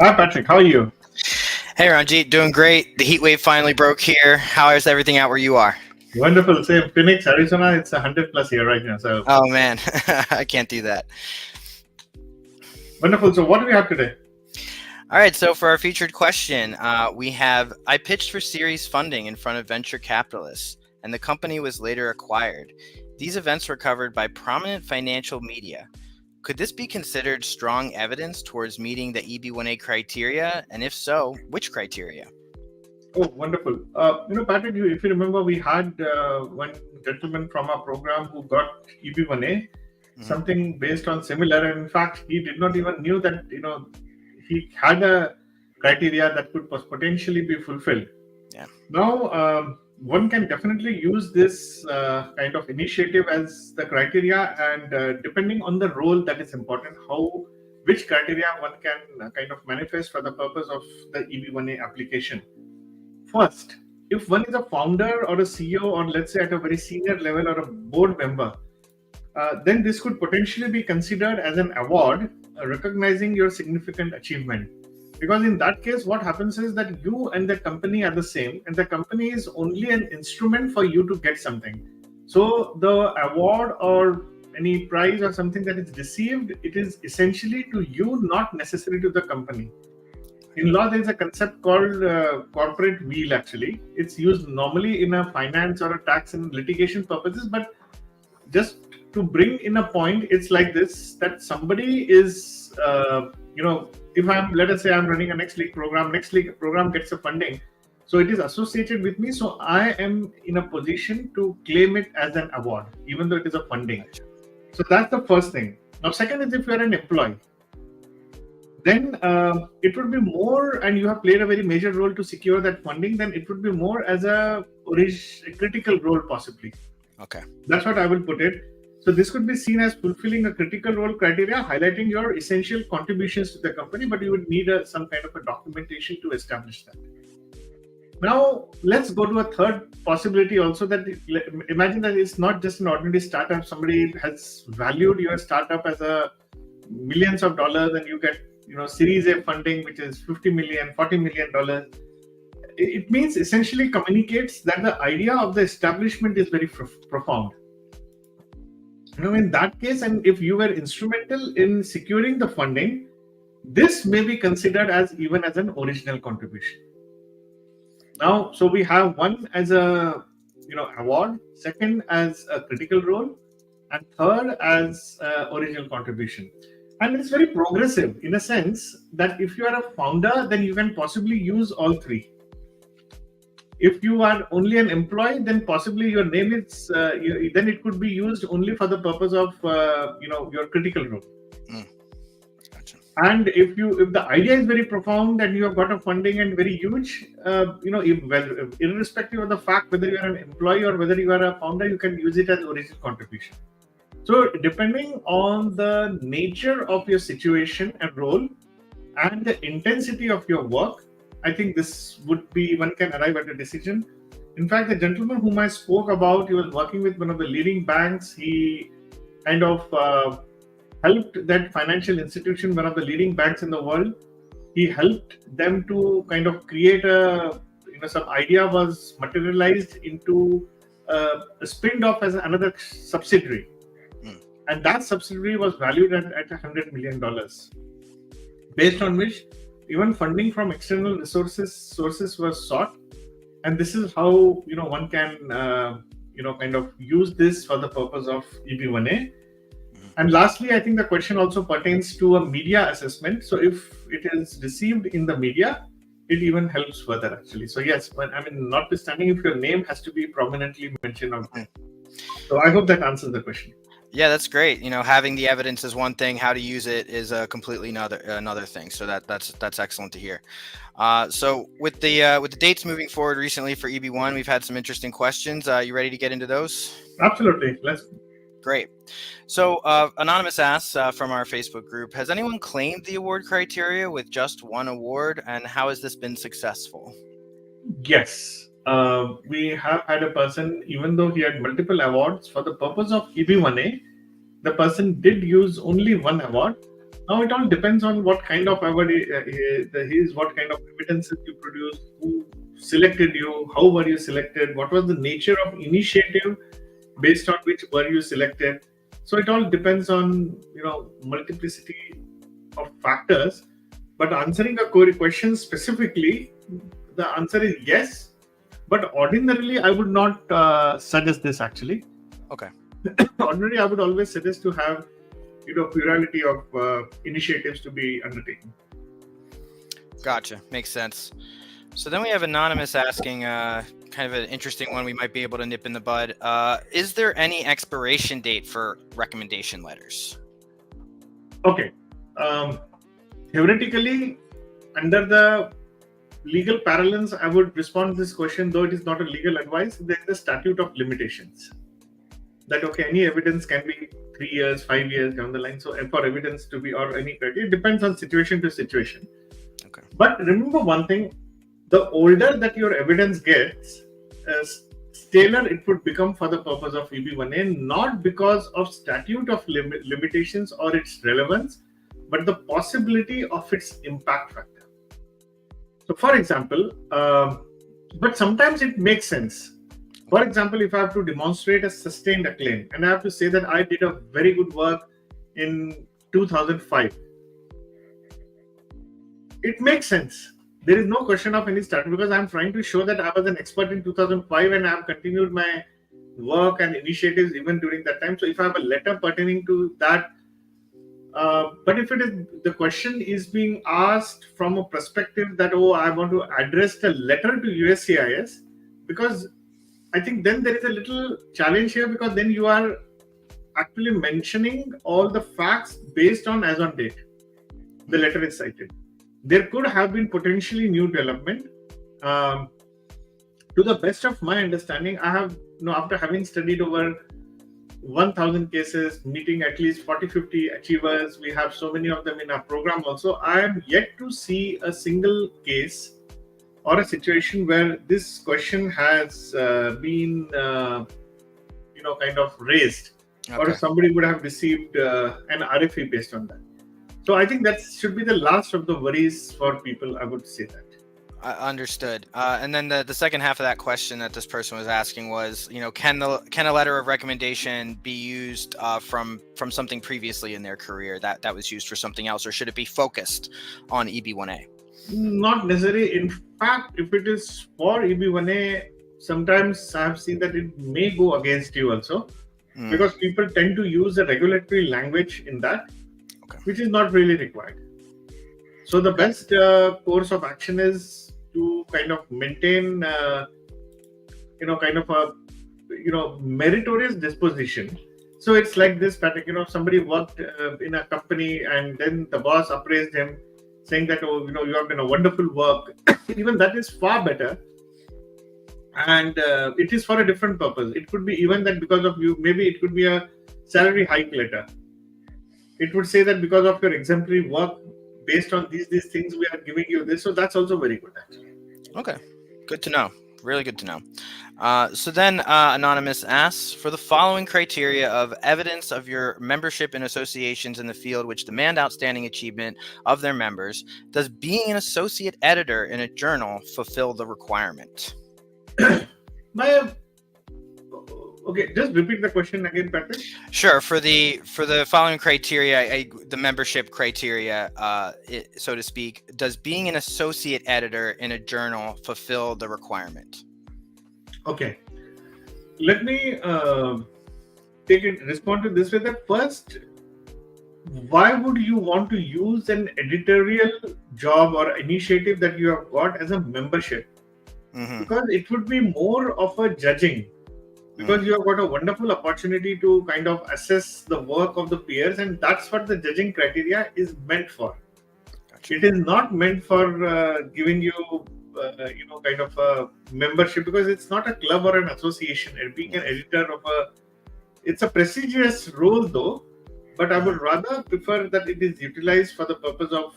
Hi, Patrick. How are you? Hey, Ranjeet, doing great. The heat wave finally broke here. How is everything out where you are? Wonderful. Same Phoenix, Arizona. It's 100 plus here right now. So Oh, man, I can't do that. wonderful. So what do we have today? All right, so for our featured question, I pitched for series funding in front of venture capitalists, and the company was later acquired. These events were covered by prominent financial media. Could this be considered strong evidence towards meeting the EB1A criteria? And if so, which criteria? Oh, wonderful. Patrick, if you remember, we had one gentleman from our program who got EB1A, something based on similar. And in fact, he did not even knew that, he had a criteria that could potentially be fulfilled. Yeah. Now, one can definitely use this kind of initiative as the criteria, and depending on the role that is important, which criteria one can kind of manifest for the purpose of the EB1A application. First, if one is a founder or a CEO, or let's say at a very senior level or a board member, then this could potentially be considered as an award recognizing your significant achievement. Because in that case, what happens is that you and the company are the same, and the company is only an instrument for you to get something. So the award or any prize or something that is received, it is essentially to you, not necessarily to the company. In law, there is a concept called corporate wheel, actually. It's used normally in a finance or a tax and litigation purposes, but just to bring in a point, it's like this, that somebody is, if let us say I'm running a next league program gets a funding. So it is associated with me. So I am in a position to claim it as an award, even though it is a funding. So that's the first thing. Now, second is if you're an employee, then it would be more, and you have played a very major role to secure that funding, then it would be more as a critical role possibly. Okay. That's what I will put it. So this could be seen as fulfilling a critical role criteria, highlighting your essential contributions to the company, but you would need some kind of a documentation to establish that. Now, let's go to a third possibility also, that imagine that it's not just an ordinary startup. Somebody has valued your startup as a millions of dollars, and you get Series A funding, which is $50 million, $40 million. It means essentially communicates that the idea of the establishment is very profound. In that case, and if you were instrumental in securing the funding, this may be considered as even as an original contribution. Now, so we have one as a award, second as a critical role, and third as original contribution. And it's very progressive in a sense that if you are a founder, then you can possibly use all three. If you are only an employee, then possibly your name is then it could be used only for the purpose of your critical role. Gotcha. And if the idea is very profound and you have got a funding and very huge, irrespective of the fact whether you are an employee or whether you are a founder, you can use it as original contribution. So depending on the nature of your situation and role and the intensity of your work, I think this would be, one can arrive at a decision. In fact, the gentleman whom I spoke about, he was working with one of the leading banks. He kind of helped that financial institution, one of the leading banks in the world. He helped them to kind of create some idea was materialized into a spin-off as another subsidiary. And that subsidiary was valued at $100 million, based on which even funding from external sources was sought. And this is how one can kind of use this for the purpose of EB1A. And lastly, I think the question also pertains to a media assessment. So if it is received in the media, it even helps further actually. So yes, but notwithstanding if your name has to be prominently mentioned on there. So I hope that answers the question. Yeah, that's great. Having the evidence is one thing. How to use it is a completely another thing. So that's excellent to hear. So with the dates moving forward recently for EB1, we've had some interesting questions. You ready to get into those? Absolutely. Great. So Anonymous asks from our Facebook group, has anyone claimed the award criteria with just one award, and how has this been successful? Yes. We have had a person, even though he had multiple awards, for the purpose of EB1A, the person did use only one award, Now it all depends on what kind of what kind of evidences you produce, who selected you, how were you selected, what was the nature of initiative based on which were you selected. So it all depends on multiplicity of factors. But answering a question specifically, the answer is yes. But ordinarily, I would not suggest this actually. Okay. Ordinarily, I would always suggest to have plurality of initiatives to be undertaken. Gotcha. Makes sense. So then we have Anonymous asking kind of an interesting one we might be able to nip in the bud. Is there any expiration date for recommendation letters? Okay. Theoretically, under the legal parlance, I would respond to this question, though it is not a legal advice. There is a statute of limitations. That any evidence can be 3 years, 5 years down the line. So for evidence to be or any criteria, it depends on situation to situation. Okay. But remember one thing: the older that your evidence gets, staler it would become for the purpose of EB1A, not because of statute of limitations or its relevance, but the possibility of its impact factor. So, for example, but sometimes it makes sense. For example, if I have to demonstrate a sustained acclaim and I have to say that I did a very good work in 2005, it makes sense. There is no question of any statute because I'm trying to show that I was an expert in 2005 and I have continued my work and initiatives even during that time. So if I have a letter pertaining to that, but if the question is being asked from a perspective that, I want to address a letter to USCIS, because I think then there is a little challenge here, because then you are actually mentioning all the facts based on as on date. The letter is cited. There could have been potentially new development. To the best of my understanding, I have, after having studied over 1,000 cases, meeting at least 40-50 achievers, we have so many of them in our program also. I am yet to see a single case or a situation where this question has been, kind of raised, or somebody would have received an RFE based on that. So I think that should be the last of the worries for people. I would say that. Understood. And then the second half of that question that this person was asking was, can a letter of recommendation be used from something previously in their career that was used for something else, or should it be focused on EB1A? Not necessarily. In fact, if it is for EB1A, sometimes I have seen that it may go against you also, because people tend to use the regulatory language in that, which is not really required. So the best course of action is to kind of maintain, kind of a, meritorious disposition. So it's like this pattern, somebody worked in a company and then the boss appraised him, saying that, you have done a wonderful work. Even that is far better. And it is for a different purpose. It could be even that because of you, maybe it could be a salary hike letter. It would say that because of your exemplary work, based on these things, we are giving you this. So that's also very good, actually. Okay. Good to know. Really good to know. So then Anonymous asks, for the following criteria of evidence of your membership in associations in the field which demand outstanding achievement of their members, does being an associate editor in a journal fulfill the requirement? Okay, just repeat the question again, Patrick. Sure. For the following criteria, the membership criteria, so to speak, does being an associate editor in a journal fulfill the requirement? Okay. Let me respond to this way. That first, why would you want to use an editorial job or initiative that you have got as a membership? Because it would be more of a judging. Because you have got a wonderful opportunity to kind of assess the work of the peers, and that's what the judging criteria is meant for. Gotcha. It is not meant for giving you, kind of a membership, because it's not a club or an association. And being an editor of it's a prestigious role though, but I would rather prefer that it is utilized for the purpose of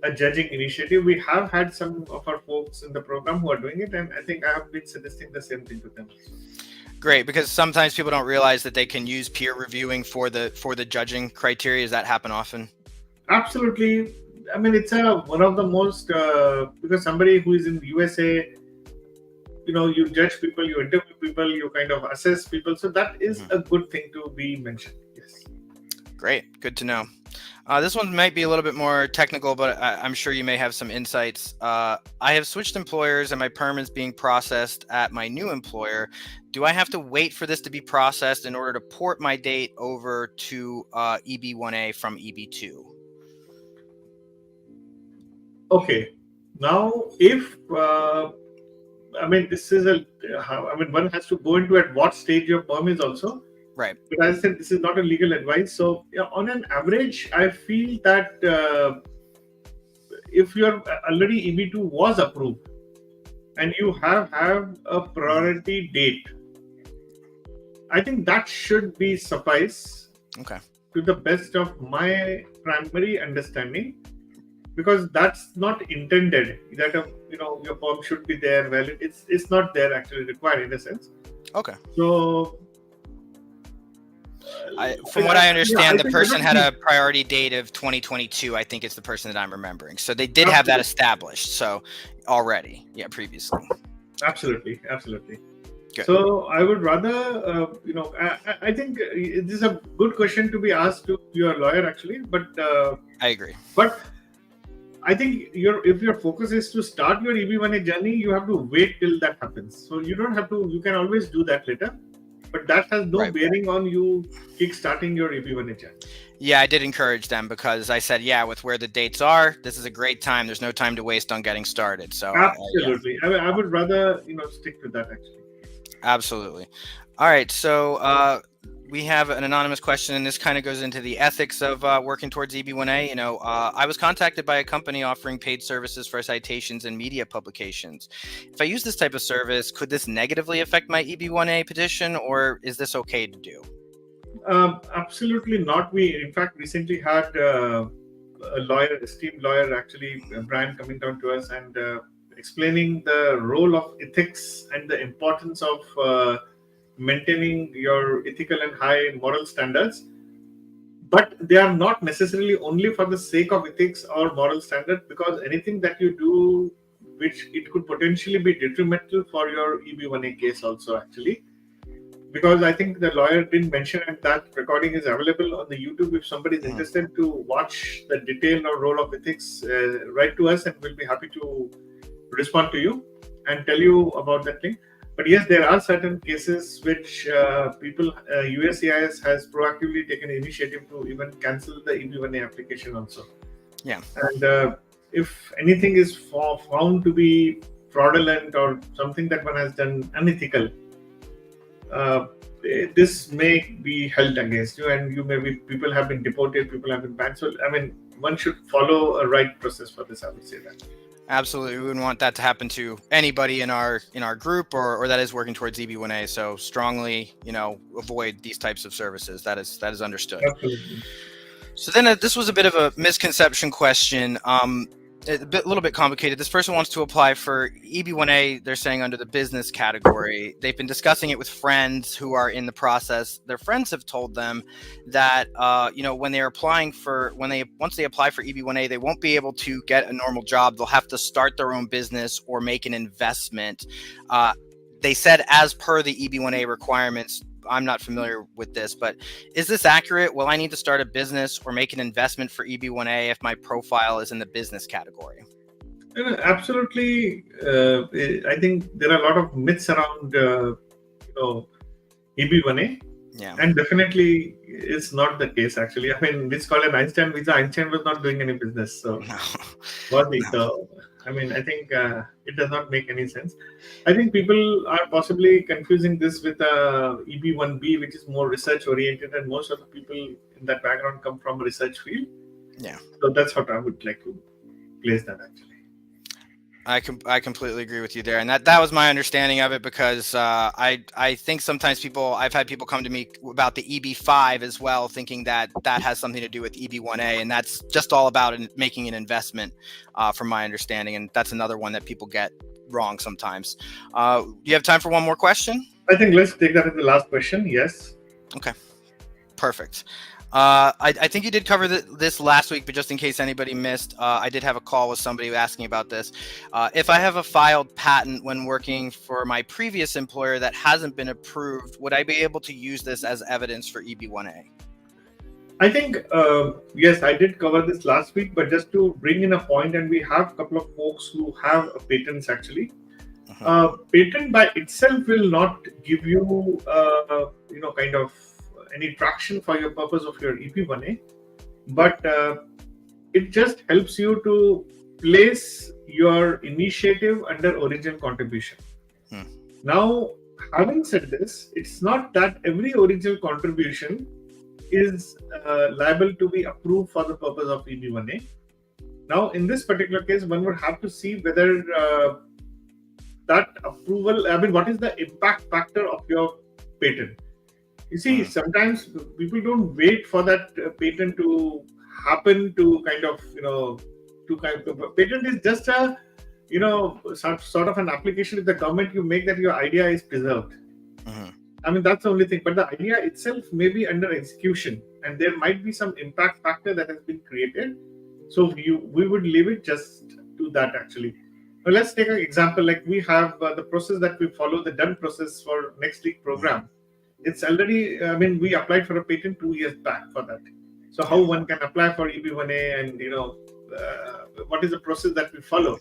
a judging initiative. We have had some of our folks in the program who are doing it, and I think I have been suggesting the same thing to them. Great, because sometimes people don't realize that they can use peer reviewing for the judging criteria. Does that happen often? Absolutely. I mean, it's one of the most because somebody who is in the USA, you judge people, you interview people, you kind of assess people. So that is a good thing to be mentioned. Yes. Great. Good to know. This one might be a little bit more technical, but I'm sure you may have some insights. I have switched employers and my perm is being processed at my new employer. Do I have to wait for this to be processed in order to port my date over to EB1A from EB2? Okay. Now, if this is one has to go into at what stage your perm is also. Right. But as I said, this is not a legal advice. So, on an average, I feel that if your already EB2 was approved and you have a priority date, I think that should be suffice. Okay. To the best of my primary understanding, because that's not intended that your perm should be there. Well, it's not there actually required in a sense. Okay. So. From what I understand, the person had a priority date of 2022. I think it's the person that I'm remembering. So they did have that established. So already, previously. Absolutely. Good. So I would rather, I think this is a good question to be asked to your lawyer actually. But I agree. But I think if your focus is to start your EB1A journey, you have to wait till that happens. So you don't have to. You can always do that later. But that has no bearing on you kick-starting your EB1A journey. Yeah, I did encourage them because I said, with where the dates are, this is a great time. There's no time to waste on getting started. So absolutely, I would rather stick to that actually. Absolutely. All right, so we have an anonymous question, and this kind of goes into the ethics of working towards EB1A. I was contacted by a company offering paid services for citations and media publications. If I use this type of service, could this negatively affect my EB1A petition, or is this okay to do? Absolutely not. We, in fact, recently had a lawyer, esteemed lawyer, actually, Brian, coming down to us and explaining the role of ethics and the importance of maintaining your ethical and high moral standards, but they are not necessarily only for the sake of ethics or moral standard, because anything that you do which it could potentially be detrimental for your EB1A case also actually, because I think the lawyer didn't mention, and that recording is available on the YouTube. If somebody is interested to watch the detail or role of ethics, write to us and we'll be happy to respond to you and tell you about that thing. But yes, there are certain cases which USCIS has proactively taken initiative to even cancel the EB1A application also. Yeah. And if anything is found to be fraudulent or something that one has done unethical, this may be held against you, and people have been deported, people have been banned. So, one should follow a right process for this, I would say that. Absolutely. We wouldn't want that to happen to anybody in our group or that is working towards EB1A. So strongly, avoid these types of services. That is understood. Absolutely. So then this was a bit of a misconception question. A little bit complicated. This person wants to apply for EB1A, they're saying under the business category. They've been discussing it with friends who are in the process. Their friends have told them that, when they're once they apply for EB1A, they won't be able to get a normal job. They'll have to start their own business or make an investment. They said as per the EB1A requirements. I'm not familiar with this, but is this accurate? Will I need to start a business or make an investment for EB1A if my profile is in the business category? Absolutely. I think there are a lot of myths around EB1A. Yeah. And definitely it's not the case actually. It's called an Einstein visa. Einstein was not doing any business. So, was he? So, I think it does not make any sense. I think people are possibly confusing this with EB1B, which is more research oriented, and most of the people in that background come from a research field. Yeah. So that's what I would like to place that actually. I completely agree with you there, and that was my understanding of it, because I think sometimes I've had people come to me about the EB5 as well, thinking that has something to do with EB1A, and that's just all about making an investment, from my understanding, and that's another one that people get wrong sometimes. Do you have time for one more question? I think let's take that as the last question. Yes. Okay. Perfect. I think you did cover this last week, but just in case anybody missed, I did have a call with somebody asking about this. If I have a filed patent when working for my previous employer that hasn't been approved, would I be able to use this as evidence for EB1A? I think, yes, I did cover this last week, but just to bring in a point, and we have a couple of folks who have patents actually. Patent by itself will not give you, kind of any traction for your purpose of your EP1A, but it just helps you to place your initiative under original contribution. Now, having said this, it's not that every original contribution is liable to be approved for the purpose of EB1A. Now, in this particular case, one would have to see whether that approval, what is the impact factor of your patent? You see, sometimes people don't wait for that patent to happen to patent is just a, sort of an application with the government you make that your idea is preserved. That's the only thing. But the idea itself may be under execution, and there might be some impact factor that has been created. So we would leave it just to that actually. Now let's take an example. Like we have the process that we follow, the done process for next league program. It's already, we applied for a patent 2 years back for that. So how one can apply for EB1A and, what is the process that we follow?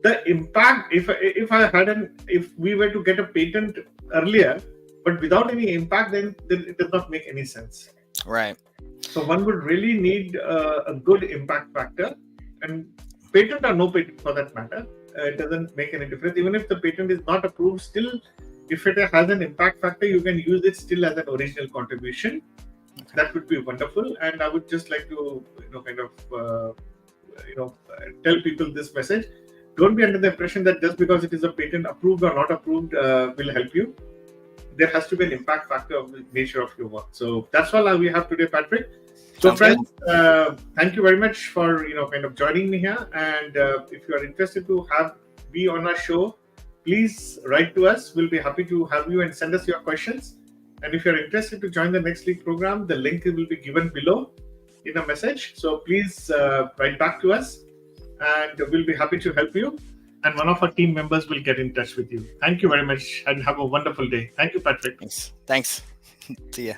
The impact, if we were to get a patent earlier, but without any impact, then it does not make any sense. Right. So one would really need a good impact factor, and patent or no patent for that matter, it doesn't make any difference. Even if the patent is not approved, still, if it has an impact factor, you can use it still as an original contribution. That would be wonderful. And I would just like to, tell people this message. Don't be under the impression that just because it is a patent approved or not approved will help you. There has to be an impact factor of the nature of your work. So that's all we have today, Patrick. So Sounds friends, thank you very much for joining me here. And if you are interested to be on our show, please write to us. We'll be happy to have you and send us your questions. And if you're interested to join the Next League program, the link will be given below in a message. So please write back to us, and we'll be happy to help you. And one of our team members will get in touch with you. Thank you very much, and have a wonderful day. Thank you, Patrick. Thanks. See ya.